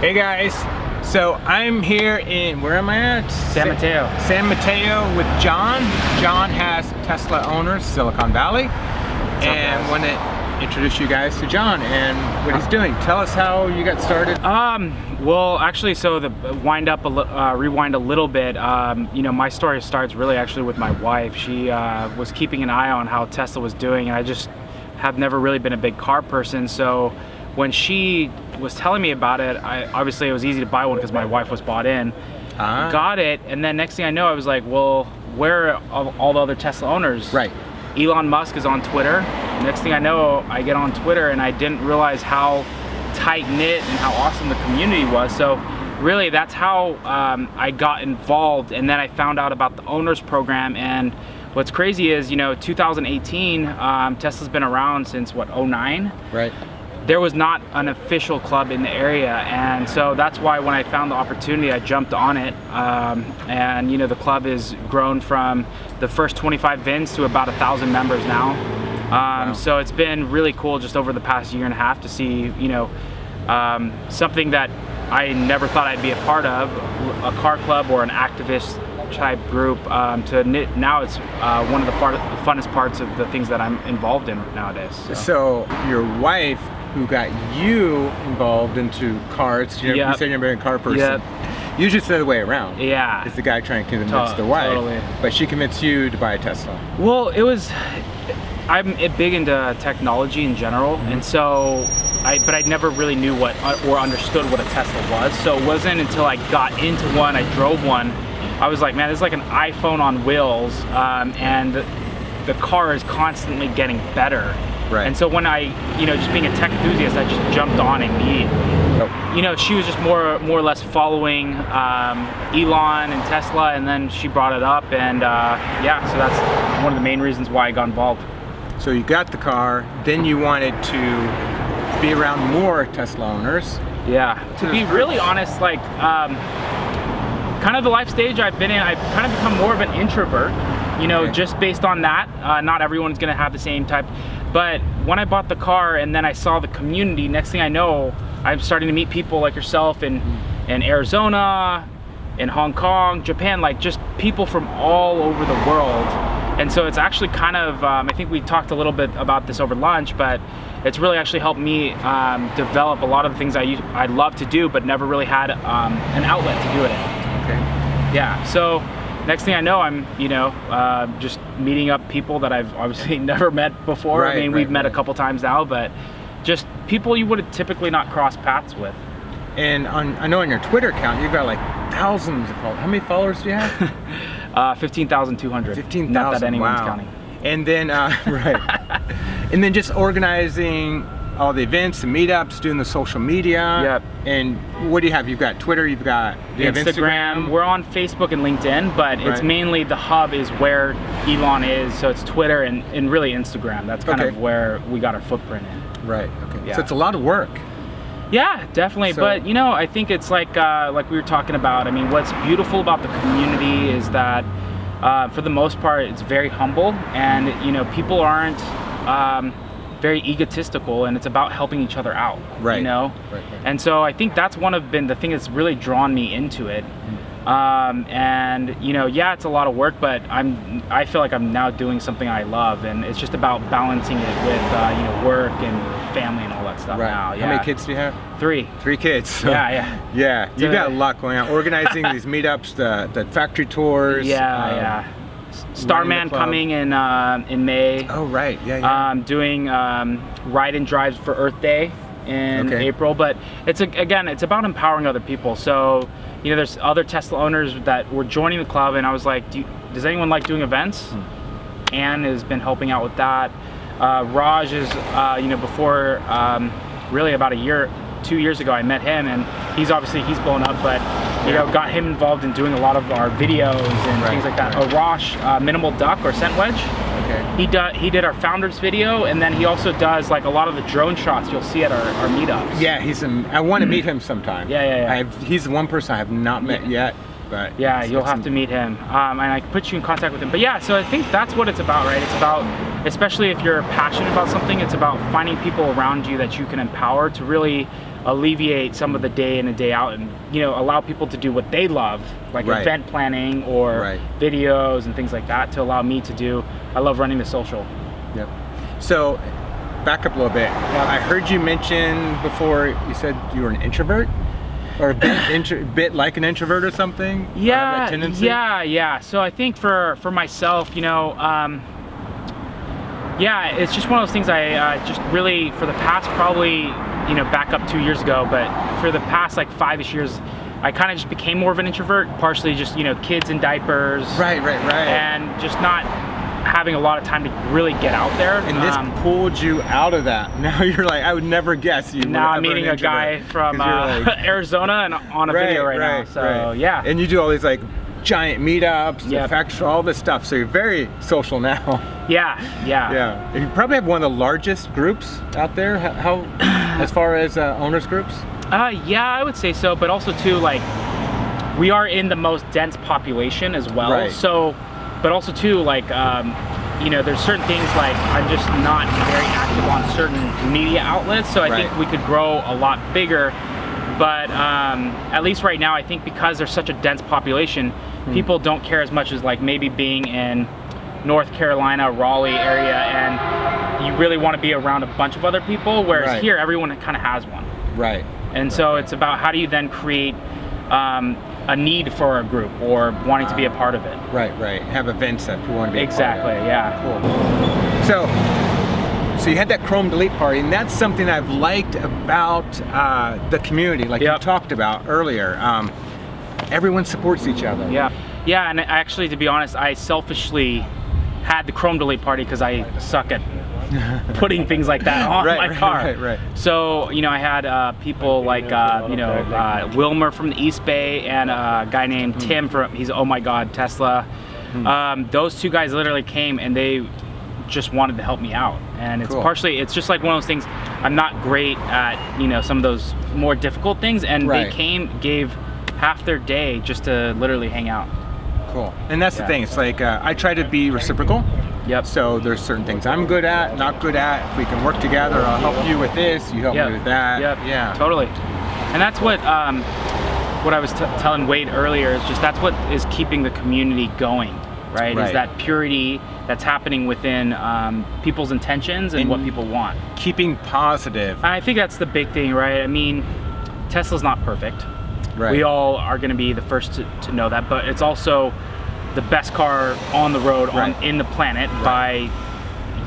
Hey guys, so I'm here in, where am I at? San Mateo. San Mateo with John. John has Tesla Owners, Silicon Valley. And I want to introduce you guys to John and what he's doing. Tell us how you got started. Well, actually, so the rewind a little bit. You know, my story starts really actually with my wife. She was keeping an eye on how Tesla was doing, and I just have never really been a big car person. So when she was telling me about it, obviously it was easy to buy one because my wife was bought in. Got it, and then next thing I know, I was like, well, where are all the other Tesla owners? Right. Elon Musk is on Twitter. Next thing I know, I get on Twitter and I didn't realize how tight-knit and how awesome the community was. So really, that's how I got involved, and then I found out about the owners program. And what's crazy is, you know, 2018, Tesla's been around since what, 09? Right. There was not an official club in the area, and so that's why when I found the opportunity, I jumped on it. And you know, the club has grown from the first 25 VINs to about 1,000 members now. Wow. So it's been really cool just over the past year and a half to see, you know, something that I never thought I'd be a part of, a car club or an activist type group. Now it's one of the funnest parts of the things that I'm involved in nowadays. So your wife, who got you involved into cars, you said you're a car person. Yep. Usually it's the other way around. Yeah. It's the guy trying to convince the wife. Totally. But she convinced you to buy a Tesla. Well, I'm big into technology in general, and so but I never really knew what or understood what a Tesla was. So it wasn't until I got into one, I drove one, I was like, man, this is like an iPhone on wheels, and the car is constantly getting better. Right. And so when I, you know, just being a tech enthusiast, I just jumped on immediately. Oh. You know, she was just more or less following Elon and Tesla, and then she brought it up, and yeah, so that's one of the main reasons why I got involved. So you got the car, then you wanted to be around more Tesla owners. Yeah, to be really honest, like kind of the life stage I've been in, I've kind of become more of an introvert, you know, just based on that. Not everyone's gonna have the same type, but when I bought the car and then I saw the community, next thing I know, I'm starting to meet people like yourself in Arizona, in Hong Kong, Japan, like just people from all over the world. And so it's actually kind of, I think we talked a little bit about this over lunch, but it's really actually helped me develop a lot of the things I love to do, but never really had an outlet to do it in. Okay. Yeah, so next thing I know, I'm, you know, just meeting up people that I've obviously never met before. Right, I mean, we've met a couple times now, but just people you would typically not cross paths with. And I know on your Twitter account, you've got like thousands of followers. How many followers do you have? 15,200. 15,000, Not that anyone's wow. counting. And then, right. And then just organizing all the events, the meetups, doing the social media. Yep. And what do you have? You've got Twitter, you have Instagram. We're on Facebook and LinkedIn, but it's mainly the hub is where Elon is. So it's Twitter and really Instagram. That's kind of where we got our footprint in. Right, okay. Yeah. So it's a lot of work. Yeah, definitely. So, but you know, I think it's like we were talking about. I mean, what's beautiful about the community is that for the most part, it's very humble, and you know, people aren't very egotistical, and it's about helping each other out. Right. You know, and so I think that's been the thing that's really drawn me into it. And you know, yeah, it's a lot of work, but I feel like I'm now doing something I love, and it's just about balancing it with you know, work and family and all that stuff now. Yeah. How many kids do you have? 3. 3 kids. Yeah. Yeah, you got a lot going on. Organizing these meetups, the factory tours. Yeah. Starman coming in May. Oh right, yeah. Doing ride and drives for Earth Day in April, but it's about empowering other people. So you know, there's other Tesla owners that were joining the club, and I was like, does anyone like doing events? Anne has been helping out with that. Raj is, you know, before really about 2 years ago, I met him, and he's blown up, but you know, got him involved in doing a lot of our videos and things like that. Arash, Minimal Duck or Scent Wedge. He did our founders video, and then he also does like a lot of the drone shots you'll see at our meetups. Yeah, I want to meet him sometime. Yeah. He's the one person I have not met yet. but yeah, you'll have to meet him, and I can put you in contact with him. But yeah, so I think that's what it's about, right? It's about, especially if you're passionate about something, it's about finding people around you that you can empower to really alleviate some of the day in and day out, and allow people to do what they love, like event planning or videos and things like that, to allow me to do. I love running the social. Yep. So back up a little bit. I heard you mention before, you said you were an introvert, or a bit like an introvert or something. Yeah, yeah. So I think for myself, yeah, it's just one of those things. I just really, for the past probably, back up 2 years ago, but for the past like 5-ish years, I kind of just became more of an introvert, partially just, kids in diapers. Right. And just not having a lot of time to really get out there. And this pulled you out of that. Now you're like, I would never guess you. Now I'm meeting a guy from Arizona and on a video right now. So yeah. And you do all these like giant meetups, factory, all this stuff. So you're very social now. Yeah. And you probably have one of the largest groups out there. How as far as owners groups? Yeah, I would say so. But also too, like, we are in the most dense population as well. Right. So, but also too, like, there's certain things like I'm just not very active on certain media outlets. So I think we could grow a lot bigger. But at least right now, I think because there's such a dense population, people don't care as much as like maybe being in North Carolina, Raleigh area, and you really want to be around a bunch of other people, whereas here everyone kind of has one. Right. And so it's about how do you then create a need for a group or wanting to be a part of it. Right. Have events that you want to be exactly, a part of. Yeah. Cool. So you had that Chrome delete party, and that's something I've liked about the community, like you talked about earlier. Everyone supports each other. Yeah, and actually, to be honest, I selfishly had the Chrome delete party because I suck at putting things like that on my car. Right. So, I had people like, Wilmer from the East Bay and a guy named Tim he's Oh My God, Tesla. Those two guys literally came and they just wanted to help me out. And it's partially, it's just like one of those things, I'm not great at, some of those more difficult things, and they gave half their day just to literally hang out. Cool. And that's the thing, it's like, I try to be reciprocal. Yep. So there's certain things I'm good at, not good at. If we can work together, I'll help you with this, you help me with that. Yeah. Totally. And that's what I was telling Wade earlier, is just that's what is keeping the community going, right? Is that purity that's happening within people's intentions and what people want. Keeping positive. I think that's the big thing, right? I mean, Tesla's not perfect. Right. We all are going to be the first to know that, but it's also the best car on the road in the planet by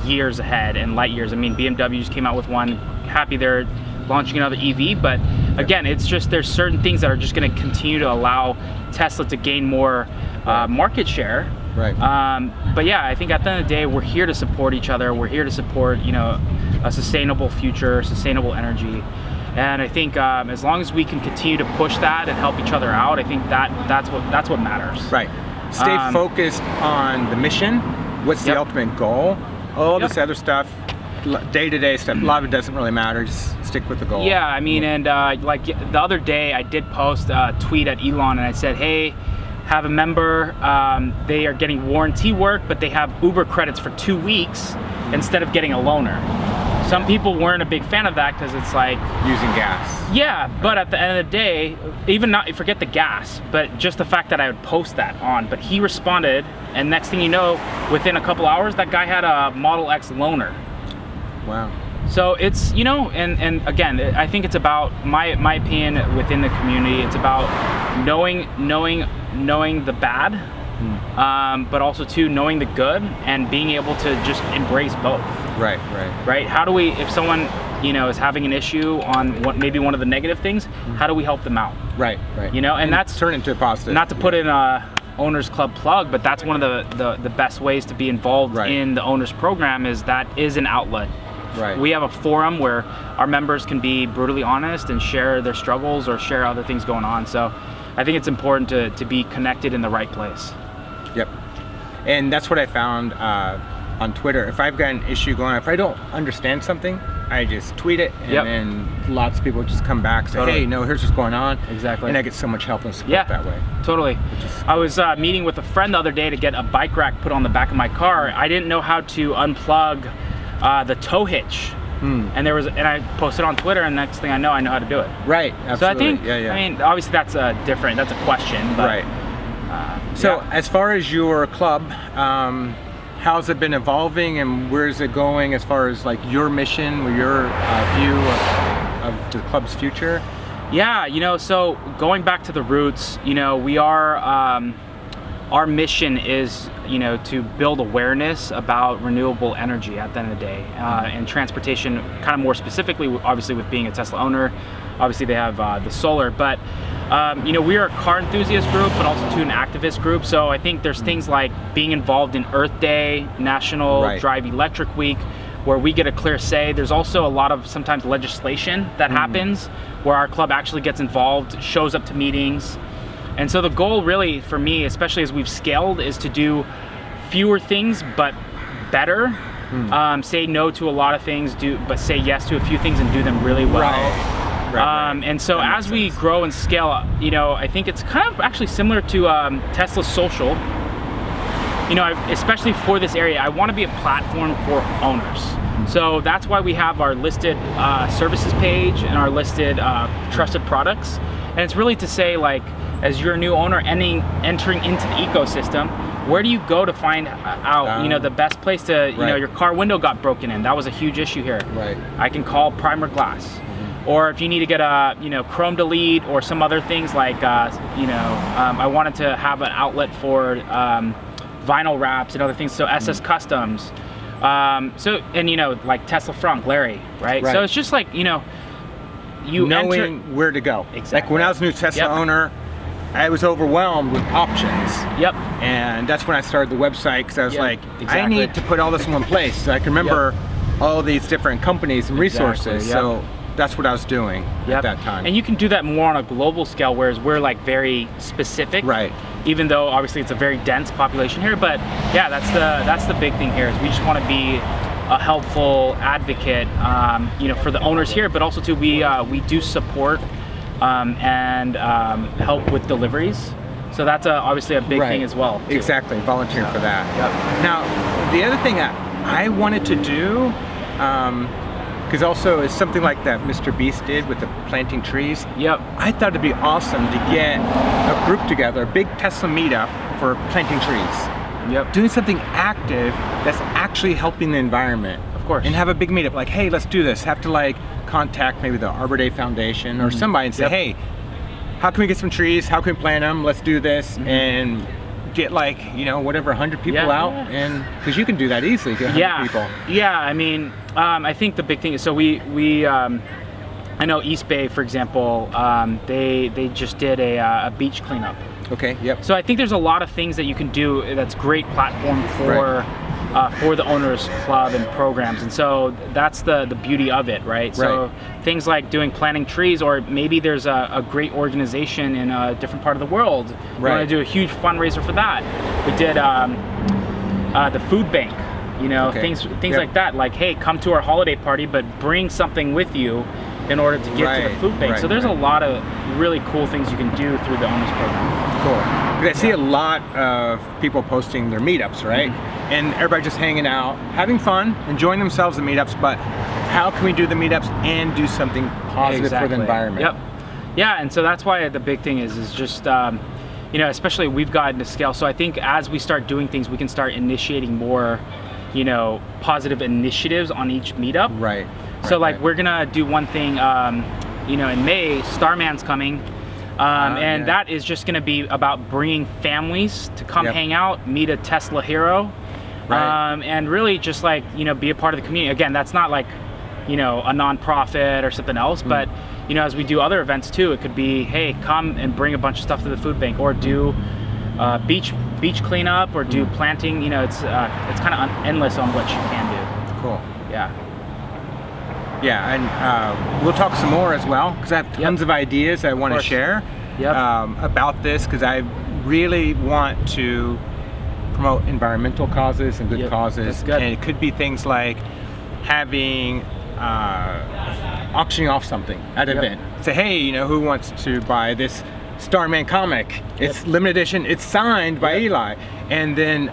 years ahead and light years. I mean, BMW just came out with one. Happy they're launching another EV, but again, it's just there's certain things that are just going to continue to allow Tesla to gain more market share. Right. But yeah, I think at the end of the day, we're here to support each other. We're here to support, a sustainable future, sustainable energy. And I think as long as we can continue to push that and help each other out, I think that's what matters. Right. Stay focused on the mission. What's the ultimate goal? All this other stuff, day-to-day stuff, a lot of it doesn't really matter. Just stick with the goal. Yeah, I mean, and like the other day, I did post a tweet at Elon, and I said, hey, have a member. They are getting warranty work, but they have Uber credits for 2 weeks instead of getting a loaner. Some people weren't a big fan of that because it's like using gas. Yeah, but at the end of the day, even not forget the gas, but just the fact that I would post that on. But he responded, and next thing you know, within a couple hours, that guy had a Model X loaner. Wow. So it's, and again, I think it's about my opinion within the community. It's about knowing the bad, but also too knowing the good and being able to just embrace both. Right. How do we, if someone is having an issue on maybe one of the negative things, how do we help them out? Right. And that's turn it into a positive. Not to put in a Owners Club plug, but that's one of the best ways to be involved in the Owners program. Is an outlet. Right. We have a forum where our members can be brutally honest and share their struggles or share other things going on. So I think it's important to be connected in the right place. Yep. And that's what I found on Twitter. If I've got an issue going on, if I don't understand something, I just tweet it, and Yep. then lots of people just come back and say, Totally. hey, no, here's what's going on. Exactly. And I get so much help and support Yeah, that way. totally. I was meeting with a friend the other day to get a bike rack put on the back of my car. I didn't know how to unplug the tow hitch. And I posted on Twitter, and next thing I know how to do it. Right, absolutely. So I think, yeah. I mean, obviously that's a question, but Right. So yeah. as far as your club, how's it been evolving, and where's it going as far as like your mission or your view of the club's future? Yeah, so going back to the roots, we are, our mission is, to build awareness about renewable energy at the end of the day, and transportation, kind of more specifically, obviously with being a Tesla owner, obviously they have the solar, but we are a car enthusiast group, but also an activist group. So I think there's things like being involved in Earth Day, National Drive Electric Week, where we get a clear say. There's also a lot of sometimes legislation that happens where our club actually gets involved, shows up to meetings. And so the goal really for me, especially as we've scaled, is to do fewer things but better. Say no to a lot of things, but say yes to a few things and do them really well. Right. And so as we grow and scale, I think it's kind of actually similar to Tesla Social. Especially for this area, I want to be a platform for owners. So that's why we have our listed services page and our listed trusted products. And it's really to say, like, as you're a new owner entering into the ecosystem, where do you go to find out, the best place to, your car window got broken in. That was a huge issue here. Right. I can call Primer Glass. Or if you need to get a, Chrome delete or some other things like, I wanted to have an outlet for vinyl wraps and other things, so SS Customs. Like Tesla Frunk, Larry, right? So it's just like, you knowing where to go. Exactly. Like when I was a new Tesla owner, I was overwhelmed with options. Yep. And that's when I started the website, because I was like, I need to put all this in one place so I can remember all these different companies and resources. So that's what I was doing at that time. And you can do that more on a global scale, whereas we're like very specific. Right. Even though obviously it's a very dense population here, but yeah, that's the big thing here, is we just want to be a helpful advocate, for the owners here, but also too, we do support and help with deliveries. So that's obviously a big thing as well, too. Exactly, volunteering for that. Now, the other thing that I wanted to do, because also it's something like that Mr. Beast did with the planting trees. I thought it'd be awesome to get a group together, a big Tesla meetup for planting trees. Doing something active that's actually helping the environment. Of course. And have a big meetup, like, hey, let's do this. Have to like contact maybe the Arbor Day Foundation or somebody and say, hey, how can we get some trees? How can we plant them? Let's do this. And get like, whatever, 100 people out, and because you can do that easily, get 100 people. I mean, I think the big thing is, so we I know East Bay, for example, they just did a beach cleanup. Okay. So I think there's a lot of things that you can do that's great platform for the owners club and programs, and so that's the beauty of it, right? So things like planting trees, or maybe there's a great organization in a different part of the world. We want to do a huge fundraiser for that. We did the food bank, things like that. Like, hey, come to our holiday party, but bring something with you in order to get to the food bank. So there's a lot of really cool things you can do through the owners program. Cool. Because I see a lot of people posting their meetups, right? And everybody just hanging out, having fun, enjoying themselves in meetups, but how can we do the meetups and do something positive for the environment? Yeah, and so that's why the big thing is just, especially we've gotten to scale. So I think as we start doing things, we can start initiating more, positive initiatives on each meetup. So like we're gonna do one thing, in May, Starman's coming. And that is just going to be about bringing families to come hang out, meet a Tesla hero, and really just like, be a part of the community. Again, that's not like, a nonprofit or something else, but, as we do other events too, it could be, hey, come and bring a bunch of stuff to the food bank, or do beach cleanup, or do planting. It's kind of endless on what you can do. Cool. Yeah, and we'll talk some more as well, because I have tons of ideas I want to share about this, because I really want to promote environmental causes and good causes. And it could be things like having auctioning off something at an event. Say, hey, you know, who wants to buy this Starman comic? It's limited edition, it's signed by Eli. And then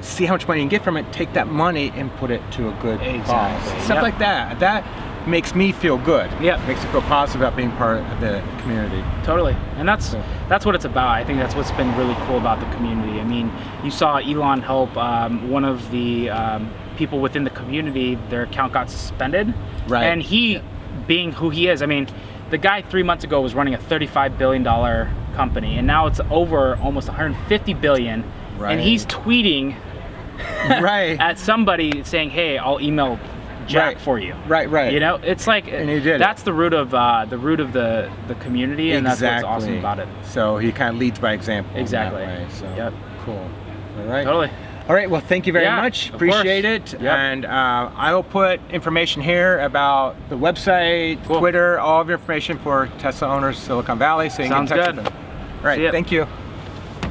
see how much money you can get from it, take that money and put it to a good cause. Stuff like that. That makes me feel good. Makes me feel positive about being part of the community. Totally. And that's what it's about. I think that's what's been really cool about the community. I mean, you saw Elon help one of the people within the community, their account got suspended. And he, being who he is, I mean, the guy 3 months ago was running a $35 billion company, and now it's over almost 150 billion. And he's tweeting at somebody saying, hey, I'll email Jack for you. You know, it's like, and he did that's the root of the community, and that's what's awesome about it. So he kind of leads by example. Exactly. In that way, so cool. All right. Totally. All right, well, thank you very much. Appreciate it. And I will put information here about the website, Twitter, all of your information for Tesla owners Silicon Valley, so you can get in touch with them. All right, thank you.